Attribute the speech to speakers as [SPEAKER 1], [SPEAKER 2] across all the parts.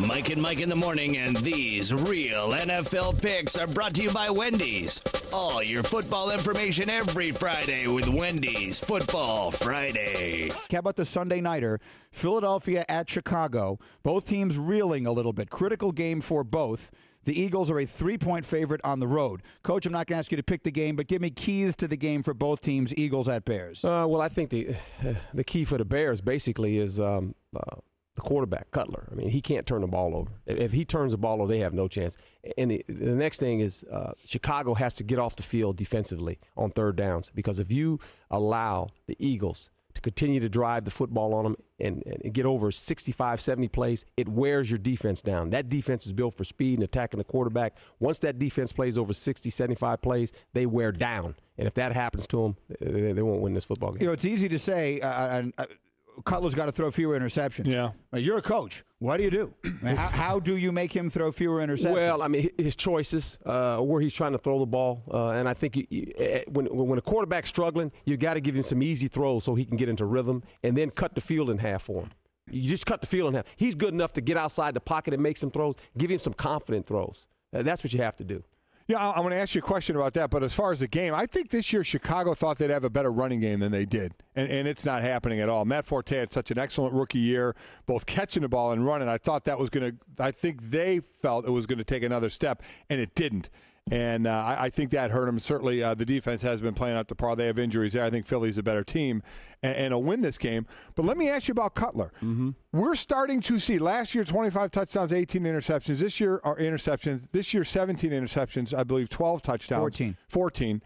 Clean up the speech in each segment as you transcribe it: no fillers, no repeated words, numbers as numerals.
[SPEAKER 1] Mike and Mike in the morning, and these real NFL picks are brought to you by Wendy's. All your football information every Friday with Wendy's Football Friday.
[SPEAKER 2] How about the Sunday nighter? Philadelphia at Chicago. Both teams reeling a little bit. Critical game for both. The Eagles are a 3-point favorite on the road. Coach, I'm not going to ask you to pick the game, but give me keys to the game for both teams, Eagles at Bears.
[SPEAKER 3] Well, I think the key for the Bears basically is the quarterback, Cutler. I mean, he can't turn the ball over. If he turns the ball over, they have no chance. And the next thing is Chicago has to get off the field defensively on third downs, because if you allow the Eagles to continue to drive the football on them and get over 65, 70 plays, it wears your defense down. That defense is built for speed and attacking the quarterback. Once that defense plays over 60, 75 plays, they wear down. And if that happens to them, they won't win this football game.
[SPEAKER 2] You know, it's easy to say Cutler's got to throw fewer interceptions.
[SPEAKER 4] Yeah.
[SPEAKER 2] You're a coach. What do you do? I mean, how do you make him throw fewer interceptions?
[SPEAKER 3] Well, I mean, his choices, where he's trying to throw the ball. And I think when a quarterback's struggling, you got to give him some easy throws so he can get into rhythm, and then cut the field in half for him. You just cut the field in half. He's good enough to get outside the pocket and make some throws. Give him some confident throws. That's what you have to do.
[SPEAKER 4] Yeah, I'm going to ask you a question about that, but as far as the game, I think this year Chicago thought they'd have a better running game than they did, and it's not happening at all. Matt Forte had such an excellent rookie year, both catching the ball and running. I think they felt it was going to take another step, and it didn't. And I think that hurt them. Certainly the defense has been playing up to par. They have injuries there. I think Philly's a better team and will win this game. But let me ask you about Cutler. Mm-hmm. We're starting to see last year 25 touchdowns, 18 interceptions. This year are interceptions. This year 17 interceptions, I believe 12 touchdowns. 14.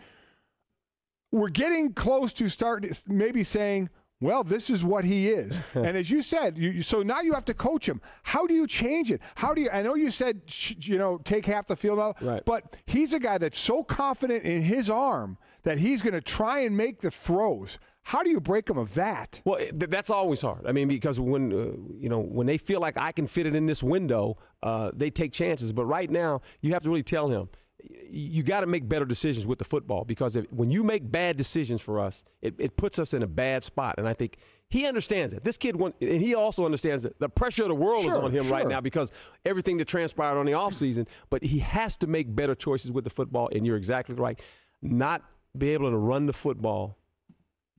[SPEAKER 4] We're getting close to maybe saying, well, this is what he is. And as you said, so now you have to coach him. How do you change it? I know you said, take half the field out,
[SPEAKER 3] right.
[SPEAKER 4] But he's a guy that's so confident in his arm that he's going to try and make the throws. How do you break him of that?
[SPEAKER 3] Well, that's always hard. I mean, because when they feel like I can fit it in this window, they take chances. But right now, you have to really tell him, you got to make better decisions with the football, because when you make bad decisions for us, it puts us in a bad spot. And I think he understands it. This kid, and he also understands that the pressure of the world is on him right now because everything that transpired on the offseason. But he has to make better choices with the football, and you're exactly right. Not be able to run the football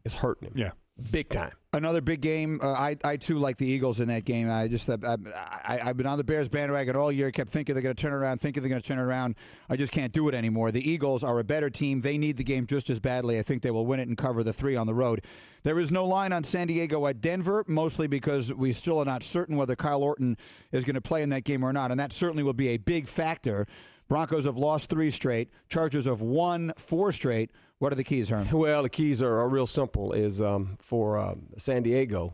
[SPEAKER 3] is hurting him.
[SPEAKER 4] Yeah.
[SPEAKER 3] Big time.
[SPEAKER 2] Another big game. I too like the Eagles in that game. I've been on the Bears bandwagon all year. Kept thinking they're going to turn around. I just can't do it anymore. The Eagles are a better team. They need the game just as badly. I think they will win it and cover the 3 on the road. There is no line on San Diego at Denver, mostly because we still are not certain whether Kyle Orton is going to play in that game or not, and that certainly will be a big factor. Broncos have lost 3 straight. Chargers have won 4 straight. What are the keys, Herm?
[SPEAKER 3] Well, the keys are real simple. Is for San Diego,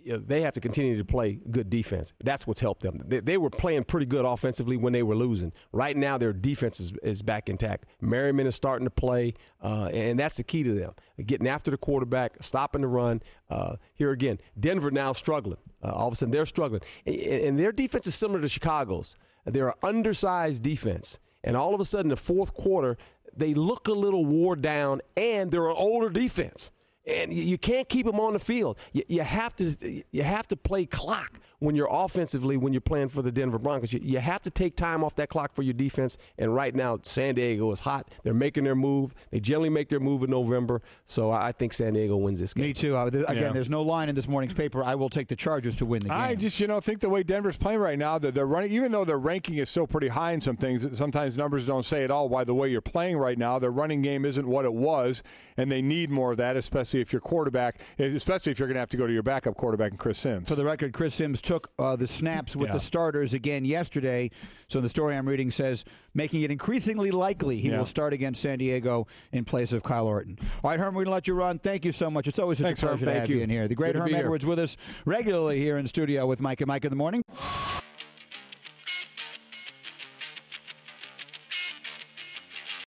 [SPEAKER 3] they have to continue to play good defense. That's what's helped them. They were playing pretty good offensively when they were losing. Right now, their defense is back intact. Merriman is starting to play, and that's the key to them. Getting after the quarterback, stopping the run. Here again, Denver now struggling. All of a sudden, they're struggling. And their defense is similar to Chicago's. They're an undersized defense. And all of a sudden, the fourth quarter, they look a little wore down, and they're an older defense. And you can't keep them on the field. You have to play clock when you're offensively, when you're playing for the Denver Broncos. You have to take time off that clock for your defense. And right now, San Diego is hot. They're making their move. They generally make their move in November. So I think San Diego wins this game.
[SPEAKER 2] Me too. There's no line in this morning's paper. I will take the Chargers to win the game.
[SPEAKER 4] I just think the way Denver's playing right now, that they're running, even though their ranking is still pretty high in some things, sometimes numbers don't say it all. Why the way you're playing right now, their running game isn't what it was, and they need more of that, especially if your quarterback, especially if you're going to have to go to your backup quarterback and Chris Sims.
[SPEAKER 2] For the record, Chris Sims took the snaps with the starters again yesterday. So the story I'm reading says, making it increasingly likely he will start against San Diego in place of Kyle Orton. All right, Herm, we're going to let you run. Thank you so much. It's always such a pleasure to have you in here. The great Herm Edwards with us regularly here in studio with Mike and Mike in the morning.